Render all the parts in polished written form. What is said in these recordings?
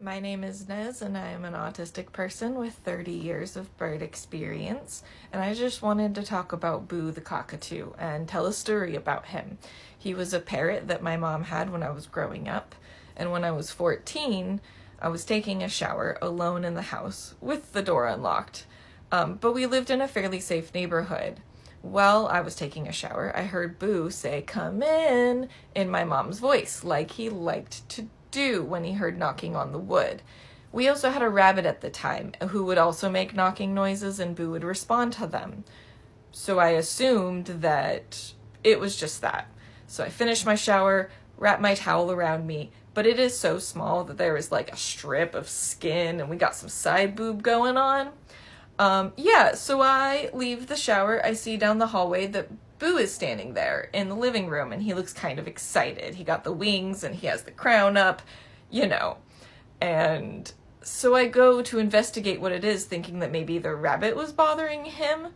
My name is Nez, and I am an autistic person with 30 years of bird experience, and I just wanted to talk about Boo the cockatoo and tell a story about him. He was a parrot that my mom had when I was growing up, and when I was 14, I was taking a shower alone in the house with the door unlocked. But we lived in a fairly safe neighborhood. While I was taking a shower, I heard Boo say, "Come in my mom's voice, like he liked to do when he heard knocking on the wood. We also had a rabbit at the time who would also make knocking noises, and Boo would respond to them. So I assumed that it was just that. So I finished my shower, wrapped my towel around me, but it is so small that there is like a strip of skin and we got some side boob going on. So I leave the shower. I see down the hallway that Boo is standing there in the living room, and he looks kind of excited. He got the wings and he has the crown up, you know. And so I go to investigate what it is, thinking that maybe the rabbit was bothering him.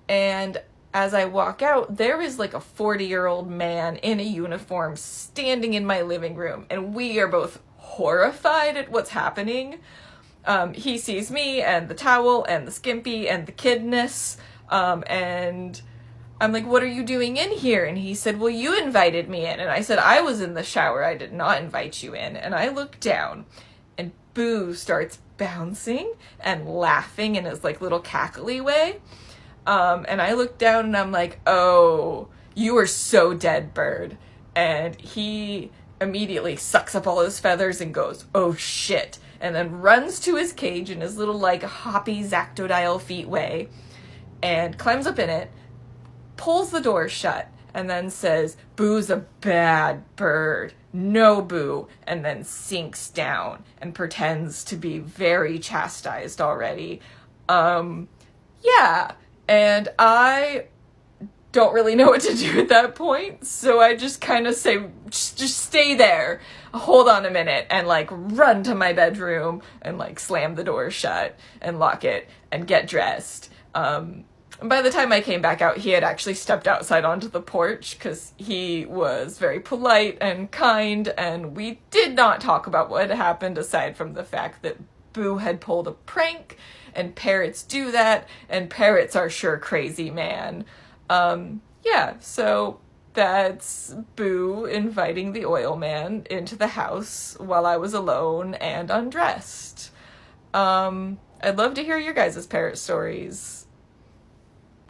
And as I walk out, there is like a 40-year-old man in a uniform standing in my living room, and we are both horrified at what's happening. He sees me and the towel and the skimpy and the kidness, and I'm like, "What are you doing in here?" And he said, "Well, you invited me in." And I said, "I was in the shower. I did not invite you in." And I look down, and Boo starts bouncing and laughing in his like little cackly way. And I look down and I'm like, "Oh, you are so dead, bird." And he immediately sucks up all his feathers and goes, "Oh shit," and then runs to his cage in his little like hoppy Zactodile feet way and climbs up in it, pulls the door shut, and then says, "Boo's a bad bird. No, Boo," and then sinks down and pretends to be very chastised already. And I don't really know what to do at that point, so I just kind of say, just stay there, hold on a minute, and like run to my bedroom and like slam the door shut and lock it and get dressed. By the time I came back out, he had actually stepped outside onto the porch because he was very polite and kind, and we did not talk about what happened aside from the fact that Boo had pulled a prank, and parrots do that, and parrots are sure crazy, man. So that's Boo inviting the oil man into the house while I was alone and undressed. I'd love to hear your guys' parrot stories.